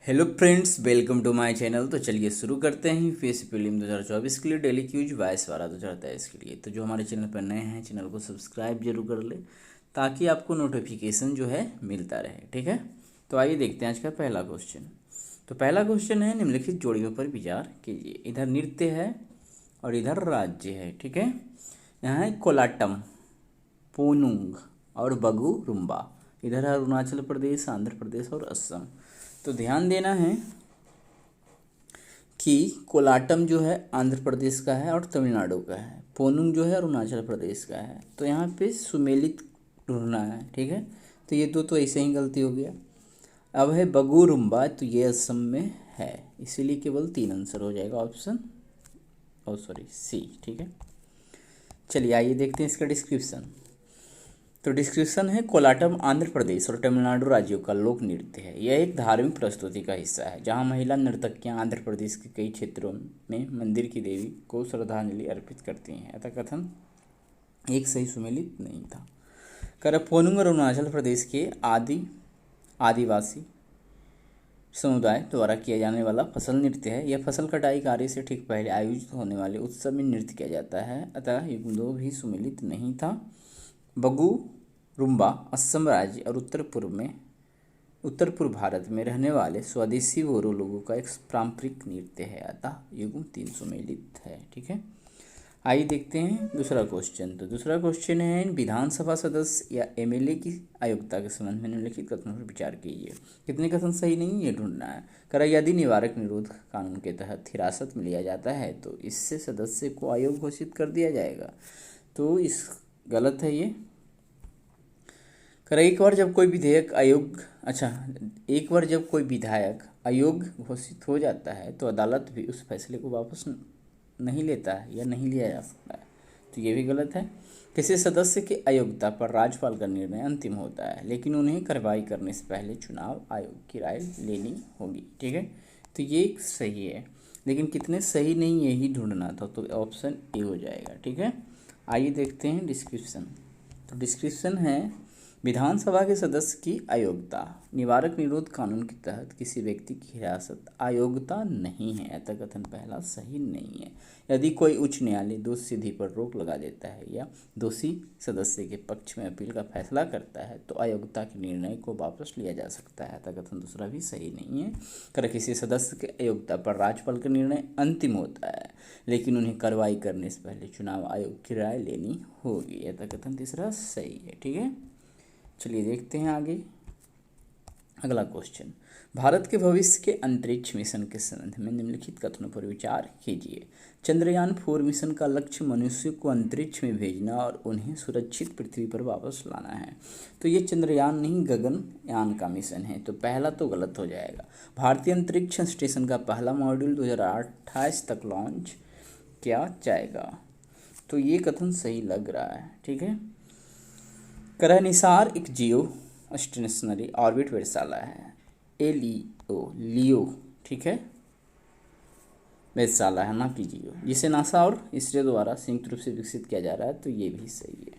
Hello friends, welcome to my channel. तो चलिए शुरू करते हैं फेस प्रीलिम 2024 के लिए डेली क्यूज 22/12 2023 के लिए। तो जो हमारे चैनल पर नए हैं, चैनल को सब्सक्राइब जरूर कर ले ताकि आपको नोटिफिकेशन जो है मिलता रहे। ठीक है, तो आइए देखते हैं आज का पहला क्वेश्चन। तो पहला क्वेश्चन है, निम्नलिखित जोड़ियों पर विचार कीजिए। इधर नृत्य है और इधर राज्य है। ठीक है, यहाँ है कोलाटम, पोनुंग और बगु रुम्बा। इधर है अरुणाचल प्रदेश, आंध्र प्रदेश और असम। तो ध्यान देना है कि कोलाटम जो है आंध्र प्रदेश का है और तमिलनाडु का है। पोनुंग जो है अरुणाचल प्रदेश का है। तो यहाँ पे सुमेलित ढूंढना है। ठीक है, तो ये दो तो ऐसे ही गलती हो गया। अब है बगुरुम्बा, तो ये असम में है, इसीलिए केवल 3 आंसर हो जाएगा ऑप्शन सी। ठीक है, चलिए आइए देखते हैं इसका डिस्क्रिप्शन। तो डिस्क्रिप्शन है, कोलाटम आंध्र प्रदेश और तमिलनाडु राज्यों का लोक नृत्य है। यह एक धार्मिक प्रस्तुति का हिस्सा है जहां महिला नर्तकियां आंध्र प्रदेश के कई क्षेत्रों में मंदिर की देवी को श्रद्धांजलि अर्पित करती हैं। ऐसा कथन एक सही सुमेलित नहीं था। करपोनुंग अरुणाचल प्रदेश के आदिवासी समुदाय द्वारा किया जाने वाला फसल नृत्य है। यह फसल कटाई कार्य से ठीक पहले आयोजित होने वाले उत्सव में नृत्य किया जाता है, अतः युग्म 2 भी सुमेलित नहीं था। बगु रुम्बा असम राज्य और उत्तर पूर्व भारत में रहने वाले स्वदेशी बोरो लोगों का एक पारंपरिक नृत्य है, अतः युग्म 3 सुमेलित है। ठीक है, आइए देखते हैं दूसरा क्वेश्चन। तो दूसरा क्वेश्चन है, विधानसभा सदस्य या एमएलए की अयोग्यता के संबंध में निम्नलिखित कथनों पर विचार कीजिए। कितने कथन सही नहीं ये ढूंढना है। यदि निवारक निरोध कानून के तहत हिरासत में लिया जाता है तो इससे सदस्य को अयोग्य घोषित कर दिया जाएगा। तो इस गलत है ये। एक बार जब कोई विधायक अयोग्य घोषित हो जाता है तो अदालत भी उस फैसले को वापस नहीं लेता है या नहीं लिया जा सकता है, तो ये भी गलत है। किसी सदस्य की अयोग्यता पर राज्यपाल का निर्णय अंतिम होता है, लेकिन उन्हें कार्रवाई करने से पहले चुनाव आयोग की राय लेनी होगी। ठीक है, तो ये सही है, लेकिन कितने सही नहीं यही ढूंढना था, तो ऑप्शन ए हो जाएगा। ठीक है, आइए देखते हैं डिस्क्रिप्शन। तो डिस्क्रिप्शन है, विधानसभा के सदस्य की अयोग्यता निवारक निरोध कानून के तहत किसी व्यक्ति की हिरासत अयोग्यता नहीं है। ऐसा कथन पहला सही नहीं है। यदि कोई उच्च न्यायालय दोषसिद्धि पर रोक लगा देता है या दोषी सदस्य के पक्ष में अपील का फैसला करता है तो अयोग्यता के निर्णय को वापस लिया जा सकता है। ऐसा कथन दूसरा भी सही नहीं है। किसी सदस्य के अयोग्यता पर राज्यपाल का निर्णय अंतिम होता है, लेकिन उन्हें कार्रवाई करने से पहले चुनाव आयोग की राय लेनी होगी। ऐसा कथन तीसरा सही है। ठीक है, चलिए देखते हैं आगे अगला क्वेश्चन। भारत के भविष्य के अंतरिक्ष मिशन के संबंध में निम्नलिखित कथनों पर विचार कीजिए। चंद्रयान 4 मिशन का लक्ष्य मनुष्य को अंतरिक्ष में भेजना और उन्हें सुरक्षित पृथ्वी पर वापस लाना है। तो ये चंद्रयान नहीं, गगनयान का मिशन है, तो पहला तो गलत हो जाएगा। भारतीय अंतरिक्ष स्टेशन का पहला मॉड्यूल 2028 तक लॉन्च किया जाएगा, तो ये कथन सही लग रहा है। ठीक है, निसार एक जियो स्टेशनरी ऑर्बिट वेधशाला है, लियो। ठीक है, वेधशाला है ना कि जियो, जिसे नासा और इसरो द्वारा संयुक्त रूप से विकसित किया जा रहा है, तो ये भी सही है।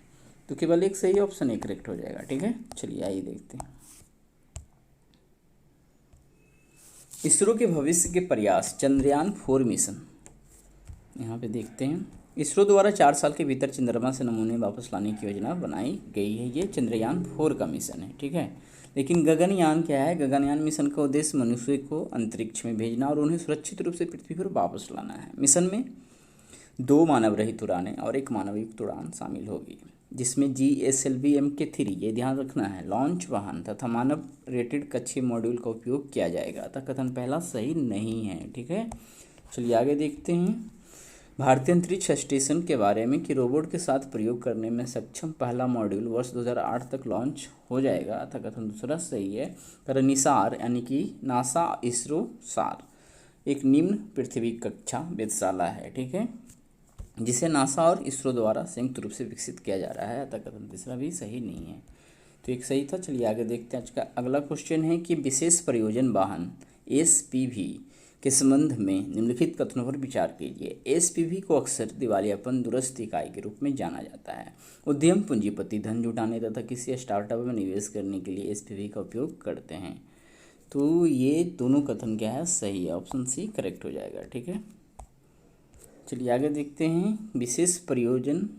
तो केवल एक सही ऑप्शन एक करेक्ट हो जाएगा। ठीक है, चलिए आइए देखते हैं इसरो के भविष्य के प्रयास। चंद्रयान 4 मिशन यहाँ पे देखते हैं। इसरो द्वारा 4 साल के भीतर चंद्रमा से नमूने वापस लाने की योजना बनाई गई है। ये चंद्रयान 4 का मिशन है। ठीक है, लेकिन गगनयान क्या है? गगनयान मिशन का उद्देश्य मनुष्य को अंतरिक्ष में भेजना और उन्हें सुरक्षित रूप से पृथ्वी पर वापस लाना है। मिशन में 2 मानव रहित उड़ानें और 1 मानव युक्त उड़ान शामिल होगी, जिसमें GSLV Mk3, ये ध्यान रखना है, लॉन्च वाहन तथा मानव रेटेड कक्षीय मॉड्यूल का उपयोग किया जाएगा। अतः कथन पहला सही नहीं है। ठीक है, चलिए आगे देखते हैं भारतीय अंतरिक्ष स्टेशन के बारे में कि रोबोट के साथ प्रयोग करने में सक्षम पहला मॉड्यूल वर्ष 2008 तक लॉन्च हो जाएगा। अतः कथन दूसरा सही है। निसार यानी कि नासा इसरो सार एक निम्न पृथ्वी कक्षा वेधशाला है। ठीक है, जिसे नासा और इसरो द्वारा संयुक्त रूप से विकसित किया जा रहा है। अतः कथन तीसरा भी सही नहीं है, तो एक सही था। चलिए आगे देखते हैं। आज का अगला क्वेश्चन है कि विशेष प्रयोजन वाहन SPV के संबंध में निम्नलिखित कथनों पर विचार कीजिए। SPV को अक्सर दिवालियापन दुरुस्त इकाई के रूप में जाना जाता है। उद्यम पूंजीपति धन जुटाने तथा किसी स्टार्टअप में निवेश करने के लिए SPV का उपयोग करते हैं। तो ये दोनों कथन क्या है, सही है, ऑप्शन सी करेक्ट हो जाएगा। ठीक है, चलिए आगे देखते हैं। विशेष प्रयोजन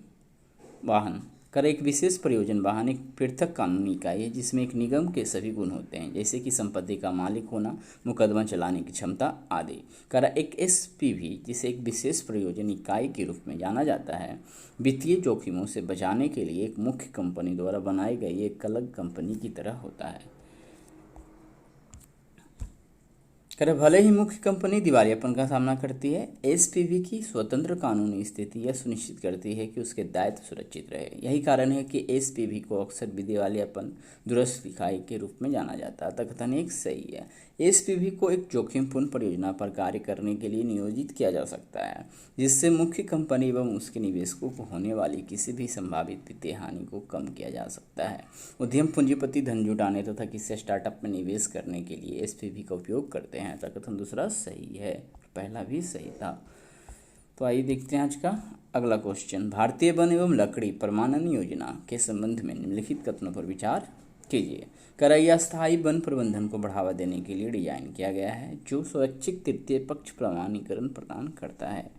वाहन। एक विशेष प्रयोजन वाहन एक पृथक कानूनी इकाई है जिसमें एक निगम के सभी गुण होते हैं, जैसे कि संपत्ति का मालिक होना, मुकदमा चलाने की क्षमता आदि। एक एसपीवी, जिसे एक विशेष प्रयोजन इकाई के रूप में जाना जाता है, वित्तीय जोखिमों से बचाने के लिए एक मुख्य कंपनी द्वारा बनाई गई एक अलग कंपनी की तरह होता है। भले ही मुख्य कंपनी दिवालियापन का सामना करती है, एसपीवी की स्वतंत्र कानूनी स्थिति यह सुनिश्चित करती है कि उसके दायित्व सुरक्षित रहे। यही कारण है कि एसपीवी को अक्सर दिवालियापन दुरुस्त इकाई के रूप में जाना जाता है। कथन एक सही है। एसपीवी को एक जोखिमपूर्ण परियोजना पर कार्य करने के लिए नियोजित किया जा सकता है, जिससे मुख्य कंपनी एवं उसके निवेशकों को होने वाली किसी भी संभावित वित्तीय हानि को कम किया जा सकता है। उद्यम पूंजीपति धन जुटाने तथा किसी स्टार्टअप में निवेश करने के लिए एसपीवी का उपयोग करते हैं। कथन दूसरा सही है, पहला भी सही था। तो आइए देखते हैं आज का अगला क्वेश्चन। भारतीय वन एवं लकड़ी प्रमाणन योजना के संबंध में निम्नलिखित कथनों पर विचार कीजिए। यह स्थायी वन प्रबंधन को बढ़ावा देने के लिए डिजाइन किया गया है, जो स्वैच्छिक तृतीय पक्ष प्रमाणीकरण प्रदान करता है।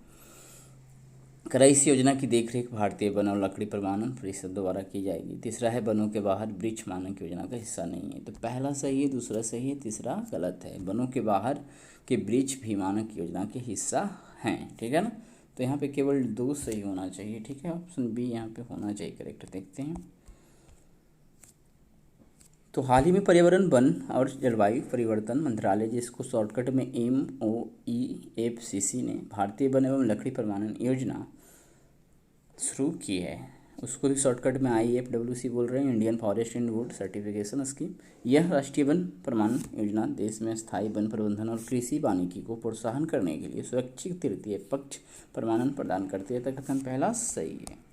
इस योजना की देखरेख भारतीय वन और लकड़ी प्रमाणन परिषद द्वारा की जाएगी। तीसरा है, वनों के बाहर वृक्ष मानक योजना का हिस्सा नहीं है। तो पहला सही है, दूसरा सही है, तीसरा गलत है। वनों के बाहर के वृक्ष भी मानक योजना के हिस्सा हैं। ठीक है ना, तो यहाँ पे केवल 2 सही होना चाहिए। ठीक है, ऑप्शन बी यहाँ पे होना चाहिए करेक्ट। देखते हैं। तो हाल ही में पर्यावरण, वन और जलवायु परिवर्तन मंत्रालय, जिसको शॉर्टकट में MOEFCC ने भारतीय वन एवं लकड़ी प्रमाणन योजना शुरू की है, उसको भी शॉर्टकट में IFWC बोल रहे हैं, Indian forest and would certification scheme. यह राष्ट्रीय वन प्रमाणन योजना देश में स्थायी वन प्रबंधन और कृषि वानिकी को प्रोत्साहन करने के लिए स्वैच्छिक तृतीय पक्ष प्रमाणन प्रदान करती है। कथन पहला सही है।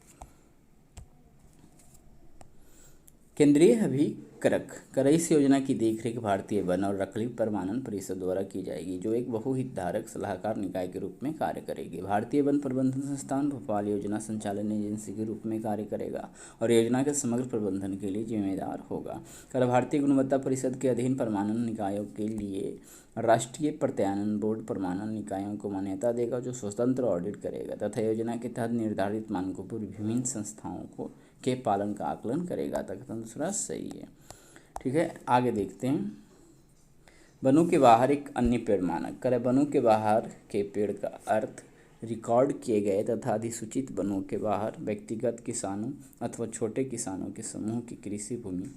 केंद्रीय अभिकरक इस योजना की देखरेख भारतीय वन और लकड़ी प्रमाणन परिषद द्वारा की जाएगी, जो एक बहुहितधारक सलाहकार निकाय के रूप में कार्य करेगी। भारतीय वन प्रबंधन संस्थान भोपाल योजना संचालन एजेंसी के रूप में कार्य करेगा और योजना के समग्र प्रबंधन के लिए जिम्मेदार होगा। भारतीय गुणवत्ता परिषद के अधीन प्रमाणन निकायों के लिए राष्ट्रीय प्रत्यायन बोर्ड प्रमाणन निकायों को मान्यता देगा, जो स्वतंत्र ऑडिट करेगा तथा योजना के तहत निर्धारित मानकों पर विभिन्न संस्थाओं के पालन का आकलन करेगा। कथन दूसरा सही है। ठीक है, आगे देखते हैं। वनों के बाहर एक अन्य पेड़ मानक। वनों के बाहर के पेड़ का अर्थ रिकॉर्ड किए गए तथा अधिसूचित वनों के बाहर व्यक्तिगत किसानों अथवा छोटे किसानों के समूह की कृषि भूमि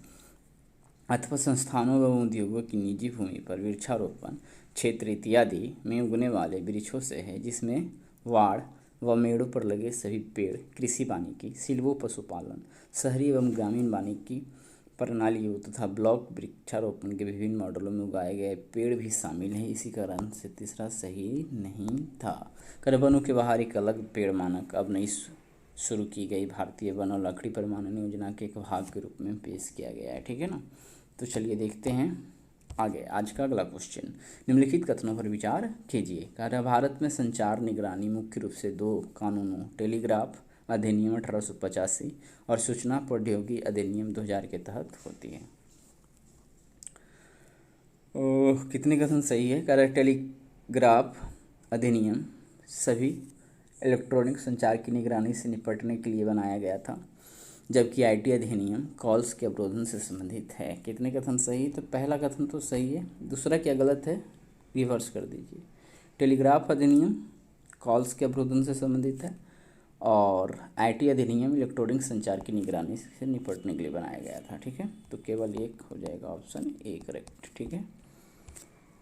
अथवा संस्थानों एवं उद्योगों की निजी भूमि पर वृक्षारोपण क्षेत्र इत्यादि में उगने वाले वृक्षों से है, जिसमें वाड़ व मेड़ों पर लगे सभी पेड़ कृषि वानिकी, सिल्वो पशुपालन, शहरी एवं ग्रामीण वानिकी प्रणालियों तथा ब्लॉक वृक्षारोपण के विभिन्न मॉडलों में उगाए गए पेड़ भी शामिल हैं। इसी कारण से तीसरा सही नहीं था। वनों के बाहर एक अलग पेड़ मानक अब नई शुरू की गई भारतीय वन और लकड़ी प्रमाणन योजना के एक भाग के रूप में पेश किया गया है। ठीक है ना, तो चलिए देखते हैं आगे। आज का अगला क्वेश्चन, निम्नलिखित कथनों पर विचार कीजिए। भारत में संचार निगरानी मुख्य रूप से 2 कानूनों, टेलीग्राफ अधिनियम 1885 और सूचना प्रौद्योगिकी अधिनियम 2000 के तहत होती है। कितने कथन सही है? टेलीग्राफ अधिनियम सभी इलेक्ट्रॉनिक संचार की निगरानी से निपटने के लिए बनाया गया था, जबकि IT अधिनियम कॉल्स के अवरोधन से संबंधित है। कितने कथन सही? तो पहला कथन तो सही है, दूसरा क्या गलत है? रिवर्स कर दीजिए। टेलीग्राफ अधिनियम कॉल्स के अवरोधन से संबंधित है और IT अधिनियम इलेक्ट्रॉनिक संचार की निगरानी से निपटने के लिए बनाया गया था। ठीक है, तो केवल एक हो जाएगा ऑप्शन ए करेक्ट। ठीक है,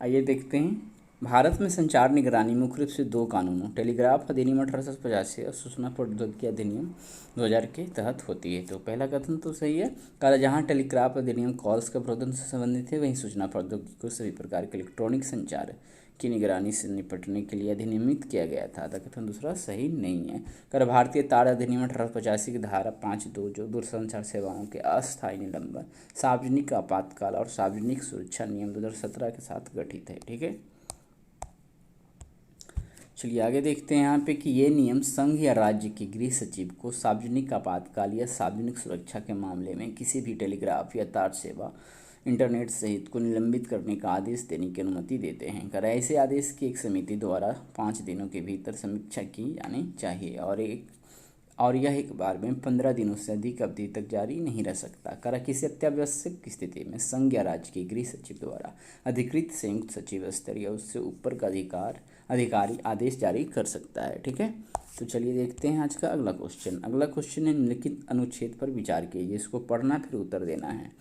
आइए देखते हैं। भारत में संचार निगरानी मुख्य रूप से 2 कानूनों, टेलीग्राफ अधिनियम 1885 और सूचना प्रौद्योगिकी अधिनियम 2000 के तहत होती है। तो पहला कथन तो सही है। जहां टेलीग्राफ अधिनियम कॉल्स के अवरोधन से संबंधित है, वहीं सूचना प्रौद्योगिकी को सभी प्रकार के इलेक्ट्रॉनिक संचार की निगरानी से निपटने के लिए अधिनियमित किया गया था। कथन दूसरा सही नहीं है। भारतीय तार अधिनियम 1885 की धारा 5(2) जो दूरसंचार सेवाओं के अस्थायी निलंबन, सार्वजनिक आपातकाल और सार्वजनिक सुरक्षा नियम 2017 के साथ गठित है। ठीक है, चलिए आगे देखते हैं यहाँ पे कि ये नियम संघ या राज्य के गृह सचिव को सार्वजनिक आपातकाल या सार्वजनिक सुरक्षा के मामले में किसी भी टेलीग्राफ या तार सेवा इंटरनेट सहित को निलंबित करने का आदेश देने की अनुमति देते हैं। कर ऐसे आदेश की एक समिति द्वारा 5 दिनों के भीतर समीक्षा की जानी चाहिए और यह एक बार में 15 दिनों से अधिक अवधि तक जारी नहीं रह सकता। कर किसी अत्यावश्यक स्थिति में संघ या राज्य के गृह सचिव द्वारा अधिकृत संयुक्त सचिव स्तर या उससे ऊपर का अधिकारी आदेश जारी कर सकता है। ठीक है, तो चलिए देखते हैं आज का अगला क्वेश्चन। अगला क्वेश्चन है निम्नलिखित अनुच्छेद पर विचार कीजिए, इसको पढ़ना फिर उत्तर देना है।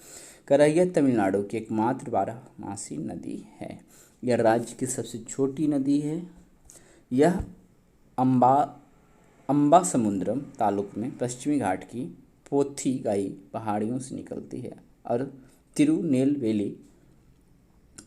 करैया तमिलनाडु की एकमात्र 12मासी नदी है। यह राज्य की सबसे छोटी नदी है। यह अम्बासमुद्रम तालुक में पश्चिमी घाट की पोथीगाई पहाड़ियों से निकलती है और तिरुनेलवेली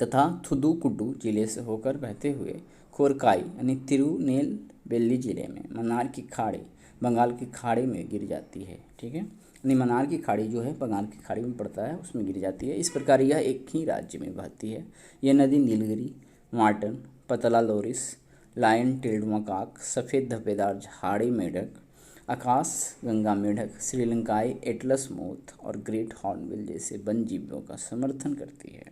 तथा थुदुकुडु जिले से होकर बहते हुए खोरकाई यानी तिरुनेलवेली जिले में मन्नार की खाड़ी बंगाल की खाड़ी में गिर जाती है। ठीक है, यानी मन्नार की खाड़ी जो है बंगाल की खाड़ी में पड़ता है, उसमें गिर जाती है। इस प्रकार यह एक ही राज्य में बहती है। यह नदी नीलगिरी, मार्टन, पतला लोरिस, लायन टेल्ड मकाक, सफ़ेद धब्बेदार झाड़ी मेढक, आकाश गंगा मेढक, श्रीलंकाई एटलस मोथ और ग्रेट हॉर्नबिल जैसे वन जीवों का समर्थन करती है।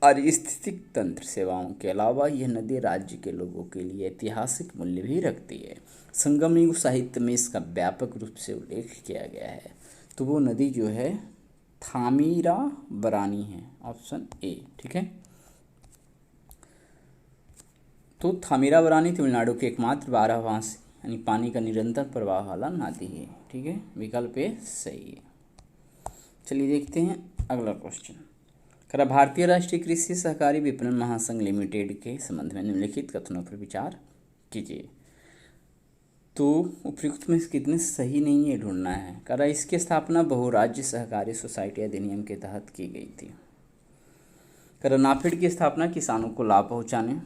पारिस्थितिक तंत्र सेवाओं के अलावा यह नदी राज्य के लोगों के लिए ऐतिहासिक मूल्य भी रखती है। संगम युग साहित्य में इसका व्यापक रूप से उल्लेख किया गया है। तो वो नदी जो है थामीराबरानी है, ऑप्शन ए। ठीक है, तो थामीराबरानी तमिलनाडु के एकमात्र 12मासी यानी पानी का निरंतर प्रवाह वाला नदी है। ठीक है, विकल्प ए सही है। चलिए देखते हैं अगला क्वेश्चन। करा भारतीय राष्ट्रीय कृषि सहकारी विपणन महासंघ लिमिटेड के संबंध में निम्नलिखित कथनों पर विचार कीजिए। तो उपयुक्त में कितने सही नहीं है ढूंढना है। करा इसकी स्थापना बहुराज्य सहकारी सोसाइटी अधिनियम के तहत की गई थी। करा नाफेड की स्थापना किसानों को लाभ पहुंचाने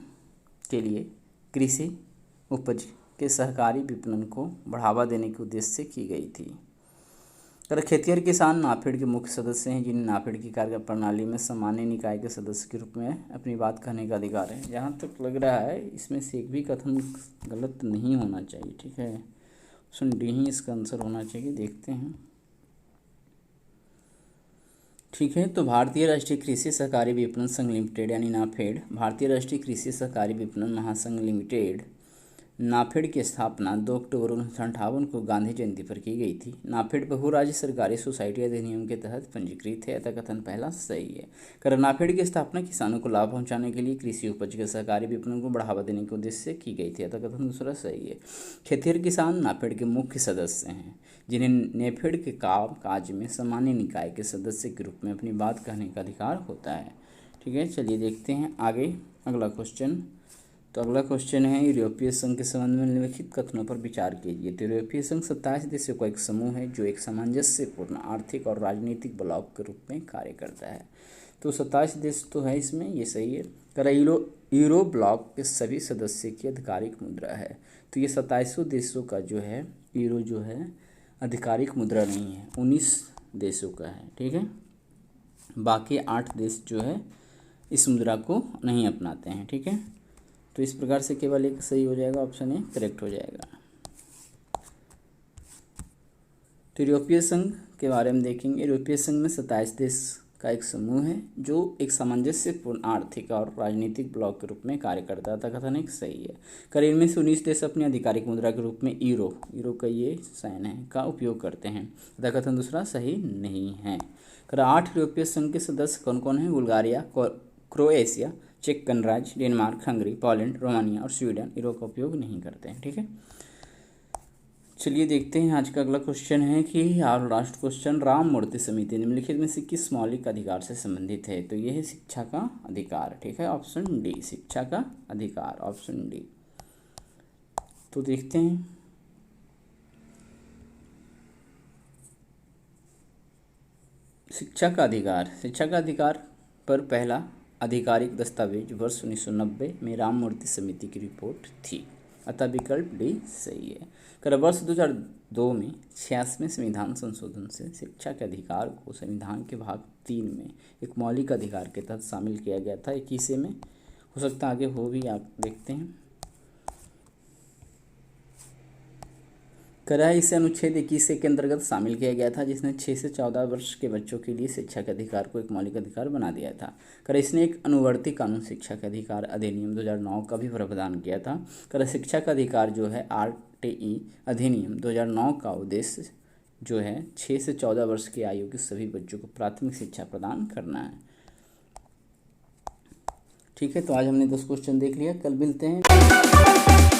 के लिए कृषि उपज के सहकारी विपणन को बढ़ावा देने के उद्देश्य से की गई थी। कर खेतिहर किसान नाफेड के मुख्य सदस्य हैं, जिन्हें नाफेड की कार्य प्रणाली में सामान्य निकाय के सदस्य के रूप में अपनी बात कहने का अधिकार है। जहाँ तक लग रहा है इसमें से एक भी कथन गलत नहीं होना चाहिए। ठीक है, ऑप्शन डी ही इसका आंसर होना चाहिए। देखते हैं। ठीक है, तो भारतीय राष्ट्रीय कृषि सहकारी विपणन संघ लिमिटेड यानी नाफेड, भारतीय राष्ट्रीय कृषि सहकारी विपणन महासंघ लिमिटेड नाफेड की स्थापना 2 अक्टूबर 1958 को गांधी जयंती पर की गई थी। नाफेड बहुराज्य सरकारी सोसाइटी अधिनियम के तहत पंजीकृत है। अतः कथन पहला सही है। कर नाफेड की स्थापना किसानों को लाभ पहुंचाने के लिए कृषि उपज के सहकारी विपणन को बढ़ावा देने के उद्देश्य से की गई थी। अतः कथन दूसरा सही है। खेतिहर किसान नाफेड के मुख्य सदस्य हैं, जिन्हें नेफेड के काम काज में सामान्य निकाय के सदस्य के रूप में अपनी बात कहने का अधिकार होता है। ठीक है, चलिए देखते हैं आगे अगला क्वेश्चन। तो अगला क्वेश्चन है यूरोपीय संघ के संबंध में निम्नलिखित कथनों पर विचार कीजिए। तो यूरोपीय संघ 27 देशों का एक समूह है जो एक सामंजस्यपूर्ण आर्थिक और राजनीतिक ब्लॉक के रूप में कार्य करता है। तो 27 देश तो है इसमें, ये सही है। कर यूरो ब्लॉक के सभी सदस्य की आधिकारिक मुद्रा है। तो ये 27 देशों का जो है यूरो जो है आधिकारिक मुद्रा नहीं है, 19 देशों का है। ठीक है, बाकी 8 देश जो है इस मुद्रा को नहीं अपनाते हैं। ठीक है, तो इस प्रकार से केवल एक सही हो जाएगा, ऑप्शन ए करेक्ट हो जाएगा। तो यूरोपीय संघ के बारे में देखेंगे। यूरोपीय संघ में 27 देश का एक समूह है जो एक सामंजस्यपूर्ण आर्थिक और राजनीतिक ब्लॉक के रूप में कार्य करता था। कथन एक सही है। कर इनमें से 19 देश अपनी आधिकारिक मुद्रा के रूप में यूरो का ये साइन है का उपयोग करते हैं। अतः कथन दूसरा सही नहीं है। कर 8 यूरोपीय संघ के सदस्य कौन कौन हैं? बुल्गारिया, क्रोएशिया, चेक गणराज्य, डेनमार्क, हंगरी, पोलैंड, रोमानिया और स्वीडन यूरो का उपयोग नहीं करते हैं। ठीक है, चलिए देखते हैं आज का अगला क्वेश्चन है कि और लास्ट क्वेश्चन, राम मूर्ति समिति निम्नलिखित में से किस मौलिक अधिकार से संबंधित है? तो यह है शिक्षा का अधिकार। ठीक है, ऑप्शन डी शिक्षा का अधिकार, ऑप्शन डी। तो देखते हैं शिक्षा का अधिकार पर पहला आधिकारिक दस्तावेज वर्ष 1990 में राम मूर्ति समिति की रिपोर्ट थी। अतः विकल्प डी सही है। कर वर्ष 2002 में 86वें संविधान संशोधन से शिक्षा के अधिकार को संविधान के भाग 3 में एक मौलिक अधिकार के तहत शामिल किया गया था। 21 में हो सकता आगे हो भी, आप देखते हैं। करा है इसे अनुच्छेद 21 के अंतर्गत शामिल किया गया था, जिसने 6 से 14 वर्ष के बच्चों के लिए शिक्षा के अधिकार को एक मौलिक अधिकार बना दिया था। करा इसने एक अनुवर्ती कानून शिक्षा के अधिकार अधिनियम 2009 का भी प्रावधान किया था। करा शिक्षा का अधिकार जो है RTI अधिनियम 2009 का उद्देश्य जो है 6 से 14 वर्ष की आयु के सभी बच्चों को प्राथमिक शिक्षा प्रदान करना है। ठीक है, तो आज हमने 10 क्वेश्चन देख लिया, कल मिलते हैं।